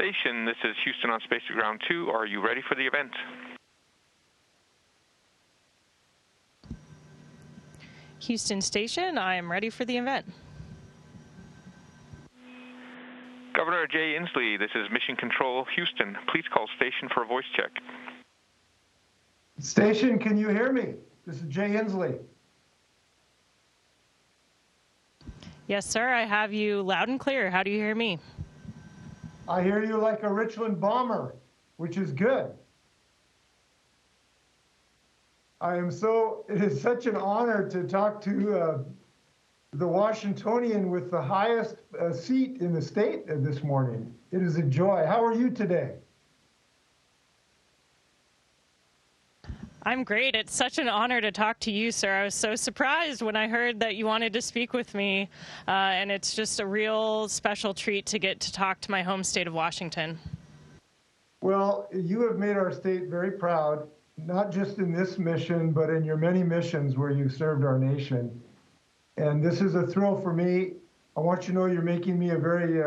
Station, this is Houston on Space to Ground 2. Are you ready for the event? Houston Station, I am ready for the event. Governor Jay Inslee, this is Mission Control Houston. Please call station for a voice check. Station, can you hear me? This is Jay Inslee. Yes, sir, I have you loud and clear. How do you hear me? I hear you like a Richland bomber, which is good. It is such an honor to talk to the Washingtonian with the highest seat in the state this morning. It is a joy. How are you today? I'm great. It's such an honor to talk to you, sir. I was so surprised when I heard that you wanted to speak with me, and it's just a real special treat to get to talk to my home state of Washington. Well, you have made our state very proud, not just in this mission, but in your many missions where you've served our nation. And this is a thrill for me. I want you to know you're making me a very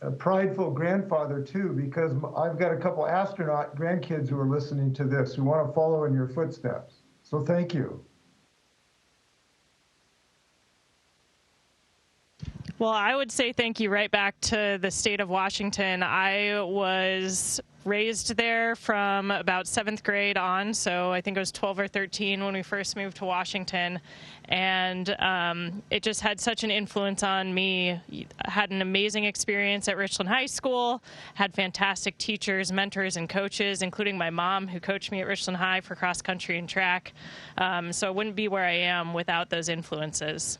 a prideful grandfather too, because I've got a couple astronaut grandkids who are listening to this, who want to follow in your footsteps. So thank you. Well, I would say thank you right back to the state of Washington. I was raised there from about 7th grade on, so I think it was 12 or 13 when we first moved to Washington, and it just had such an influence on me. I had an amazing experience at Richland High School, had fantastic teachers, mentors, and coaches, including my mom, who coached me at Richland High for cross country and track, so I wouldn't be where I am without those influences.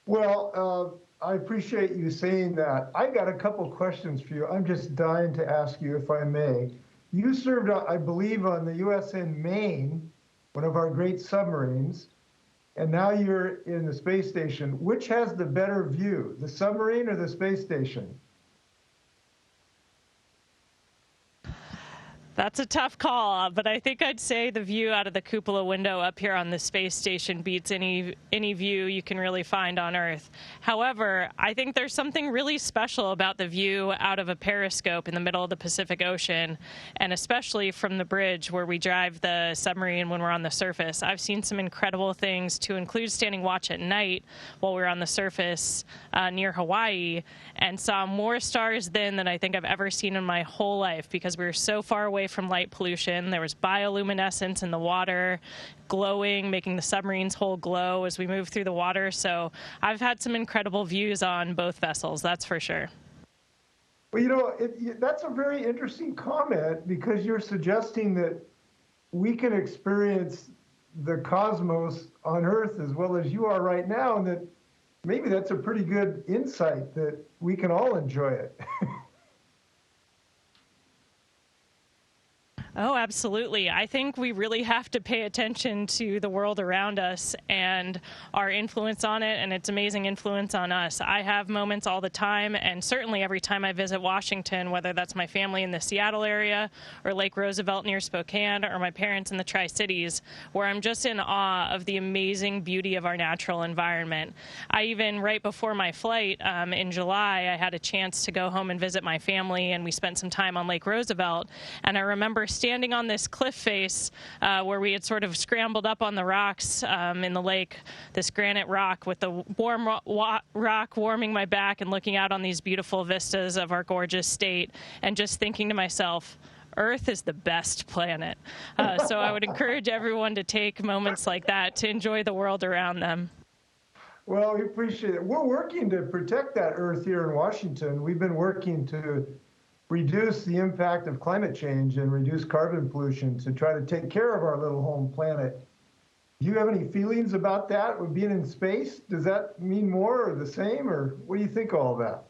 Well, I appreciate you saying that. I got a couple questions for you. I'm just dying to ask you, if I may. You served, I believe, on the USN Maine, one of our great submarines, and now you're in the space station. Which has the better view, the submarine or the space station? That's a tough call, but I think I'd say the view out of the cupola window up here on the space station beats any view you can really find on Earth. However, I think there's something really special about the view out of a periscope in the middle of the Pacific Ocean, and especially from the bridge where we drive the submarine when we're on the surface. I've seen some incredible things, to include standing watch at night while we were on the surface near Hawaii, and saw more stars then than I think I've ever seen in my whole life, because we were so far away from light pollution. There was bioluminescence in the water, glowing, making the submarine's hull glow as we moved through the water. So I've had some incredible views on both vessels, that's for sure. Well, you know, that's a very interesting comment, because you're suggesting that we can experience the cosmos on Earth as well as you are right now, and that maybe that's a pretty good insight that we can all enjoy it. Oh, absolutely. I think we really have to pay attention to the world around us and our influence on it, and its amazing influence on us. I have moments all the time, and certainly every time I visit Washington, whether that's my family in the Seattle area or Lake Roosevelt near Spokane, or my parents in the Tri-Cities, where I'm just in awe of the amazing beauty of our natural environment. I even, right before my flight in July, I had a chance to go home and visit my family, and we spent some time on Lake Roosevelt, and I remember standing on this cliff face where we had sort of scrambled up on the rocks in the lake, this granite rock with the warm rock warming my back, and looking out on these beautiful vistas of our gorgeous state, and just thinking to myself, Earth is the best planet. So I would encourage everyone to take moments like that to enjoy the world around them. Well, we appreciate it. We're working to protect that Earth here in Washington. We've been working to reduce the impact of climate change and reduce carbon pollution to try to take care of our little home planet. Do you have any feelings about that with being in space? Does that mean more or the same, or what do you think of all that?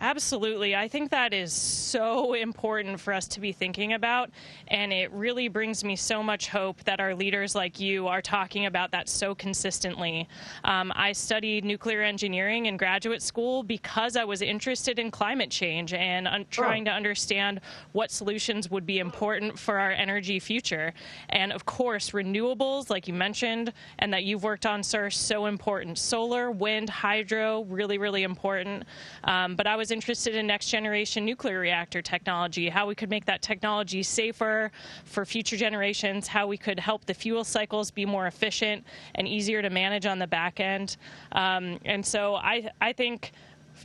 Absolutely. I think that is so important for us to be thinking about, and it really brings me so much hope that our leaders like you are talking about that so consistently. I studied nuclear engineering in graduate school because I was interested in climate change and trying to understand what solutions would be important for our energy future. And of course, renewables, like you mentioned, and that you've worked on, sir, so important. Solar, wind, hydro, really, really important. But I was interested in next generation nuclear reactor technology, how we could make that technology safer for future generations, how we could help the fuel cycles be more efficient and easier to manage on the back end. And so I think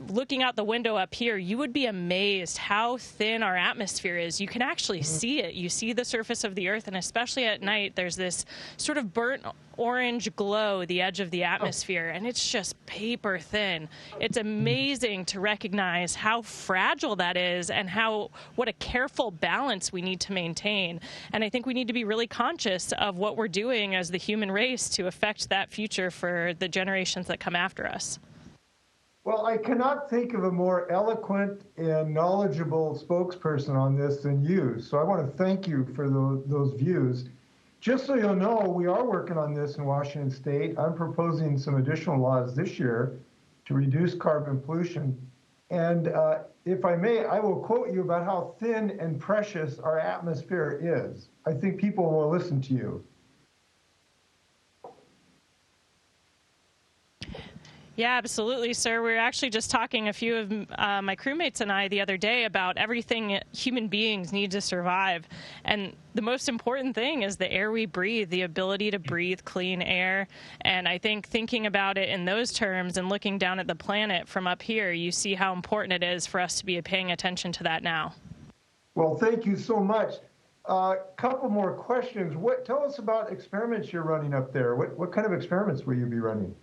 looking out the window up here, you would be amazed how thin our atmosphere is. You can actually see it. You see the surface of the Earth, and especially at night, there's this sort of burnt orange glow, the edge of the atmosphere, and it's just paper thin. It's amazing to recognize how fragile that is and what a careful balance we need to maintain. And I think we need to be really conscious of what we're doing as the human race to affect that future for the generations that come after us. Well, I cannot think of a more eloquent and knowledgeable spokesperson on this than you. So I want to thank you for those views. Just so you'll know, we are working on this in Washington State. I'm proposing some additional laws this year to reduce carbon pollution. And if I may, I will quote you about how thin and precious our atmosphere is. I think people will listen to you. Yeah, absolutely, sir. We were actually just talking, a few of my crewmates and I, the other day about everything human beings need to survive. And the most important thing is the air we breathe, the ability to breathe clean air. And I think thinking about it in those terms and looking down at the planet from up here, you see how important it is for us to be paying attention to that now. Well, thank you so much. Couple more questions. Tell us about experiments you're running up there. What kind of experiments will you be running?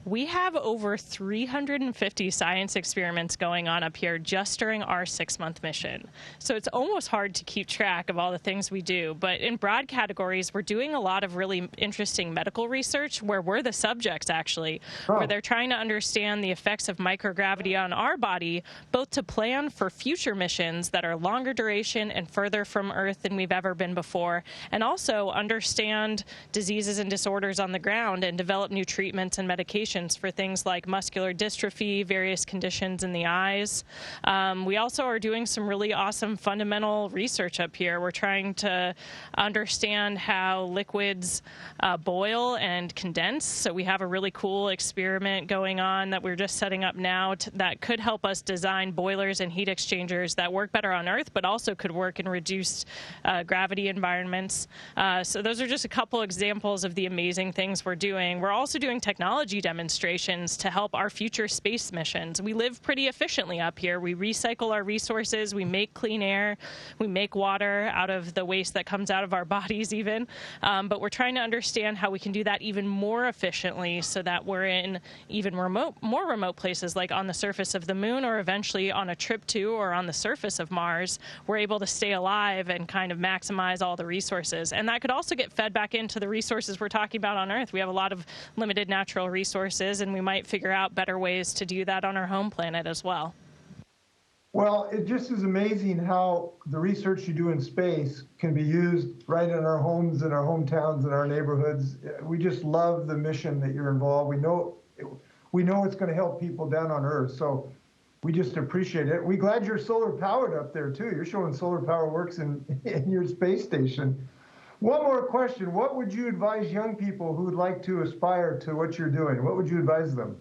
We have over 350 science experiments going on up here just during our 6-month mission. So it's almost hard to keep track of all the things we do. But in broad categories, we're doing a lot of really interesting medical research where we're the subjects, actually, where they're trying to understand the effects of microgravity on our body, both to plan for future missions that are longer duration and further from Earth than we've ever been before, and also understand diseases and disorders on the ground and develop new treatments and medications for things like muscular dystrophy, various conditions in the eyes. We also are doing some really awesome fundamental research up here. We're trying to understand how liquids boil and condense. So we have a really cool experiment going on that we're just setting up now that could help us design boilers and heat exchangers that work better on Earth, but also could work in reduced gravity environments. So those are just a couple examples of the amazing things we're doing. We're also doing technology demonstrations to help our future space missions. We live pretty efficiently up here. We recycle our resources. We make clean air. We make water out of the waste that comes out of our bodies even. But we're trying to understand how we can do that even more efficiently so that we're in even more remote places, like on the surface of the moon or eventually on a trip to or on the surface of Mars. We're able to stay alive and kind of maximize all the resources. And that could also get fed back into the resources we're talking about on Earth. We have a lot of limited natural resources, and we might figure out better ways to do that on our home planet as well. Well, it just is amazing how the research you do in space can be used right in our homes, in our hometowns, in our neighborhoods. We just love the mission that you're involved. We know it's going to help people down on Earth, so we just appreciate it. We're glad you're solar powered up there too. You're showing solar power works in your space station. One more question. What would you advise young people who would like to aspire to what you're doing? What would you advise them?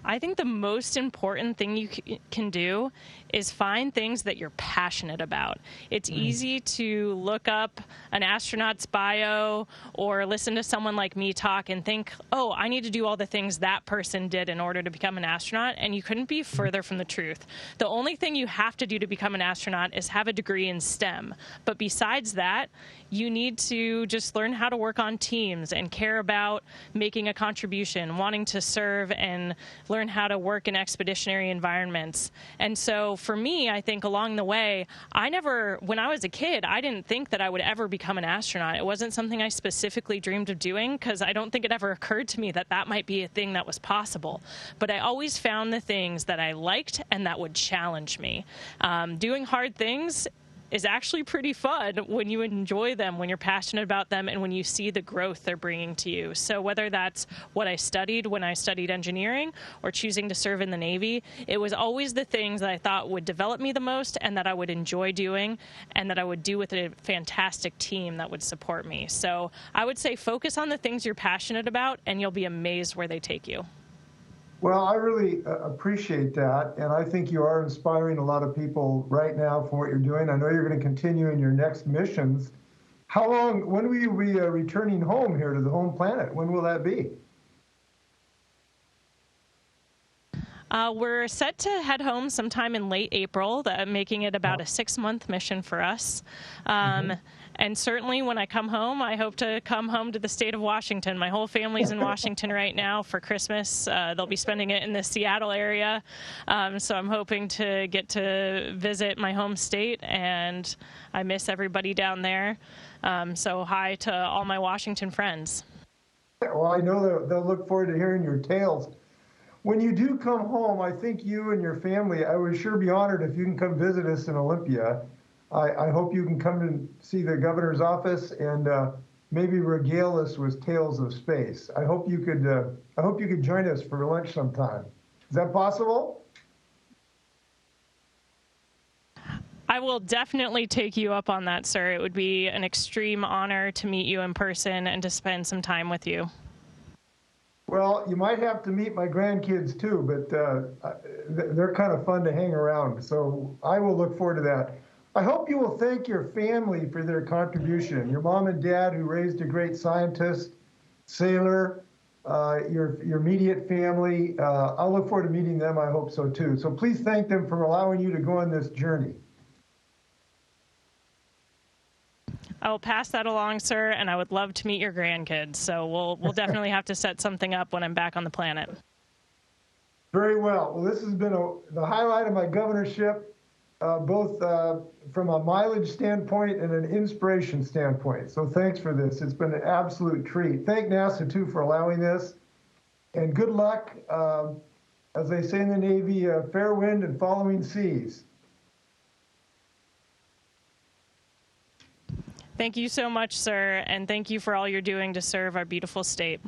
I think the most important thing you can do is find things that you're passionate about. It's easy to look up an astronaut's bio or listen to someone like me talk and think, oh, I need to do all the things that person did in order to become an astronaut, and you couldn't be further from the truth. The only thing you have to do to become an astronaut is have a degree in STEM. But besides that, you need to just learn how to work on teams and care about making a contribution, wanting to serve and learn learn how to work in expeditionary environments. And so for me, I think along the way, when I was a kid, I didn't think that I would ever become an astronaut. It wasn't something I specifically dreamed of doing because I don't think it ever occurred to me that that might be a thing that was possible. But I always found the things that I liked and that would challenge me. Doing hard things is actually pretty fun when you enjoy them, when you're passionate about them, and when you see the growth they're bringing to you. So whether that's what I studied when I studied engineering or choosing to serve in the Navy, it was always the things that I thought would develop me the most and that I would enjoy doing and that I would do with a fantastic team that would support me. So I would say focus on the things you're passionate about, and you'll be amazed where they take you. Well, I really appreciate that, and I think you are inspiring a lot of people right now for what you're doing. I know you're going to continue in your next missions. When will you be returning home here to the home planet? When will that be? We're set to head home sometime in late April, making it about a 6-month mission for us. And certainly when I come home, I hope to come home to the state of Washington. My whole family's in Washington right now for Christmas. They'll be spending it in the Seattle area. So I'm hoping to get to visit my home state, and I miss everybody down there. So hi to all my Washington friends. Well, I know they'll look forward to hearing your tales. When you do come home, I think you and your family, I would sure be honored if you can come visit us in Olympia. I hope you can come and see the governor's office and maybe regale us with tales of space. I hope you could join us for lunch sometime. Is that possible? I will definitely take you up on that, sir. It would be an extreme honor to meet you in person and to spend some time with you. Well, you might have to meet my grandkids too, but they're kind of fun to hang around. So I will look forward to that. I hope you will thank your family for their contribution. Your mom and dad, who raised a great scientist, sailor, your immediate family. I'll look forward to meeting them. I hope so too. So please thank them for allowing you to go on this journey. I will pass that along, sir, and I would love to meet your grandkids. So we'll definitely have to set something up when I'm back on the planet. Very well. Well, this has been the highlight of my governorship, both from a mileage standpoint and an inspiration standpoint. So thanks for this. It's been an absolute treat. Thank NASA, too, for allowing this. And good luck. As they say in the Navy, fair wind and following seas. Thank you so much, sir, and thank you for all you're doing to serve our beautiful state.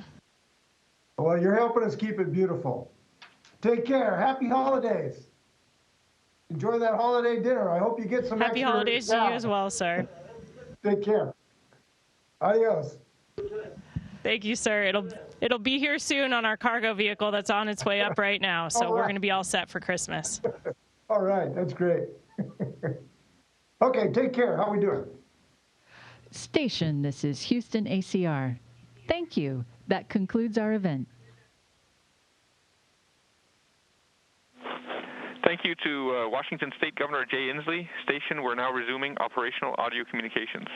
Well, you're helping us keep it beautiful. Take care. Happy holidays. Enjoy that holiday dinner. I hope you get some Happy holidays to you as well, sir. Take care. Adios. Thank you, sir. It'll be here soon on our cargo vehicle that's on its way up right now, so we're going to be all set for Christmas. All right. That's great. Okay, take care. How we doing? Station, this is Houston ACR. Thank you. That concludes our event. Thank you to Washington State Governor Jay Inslee. Station, we're now resuming operational audio communications.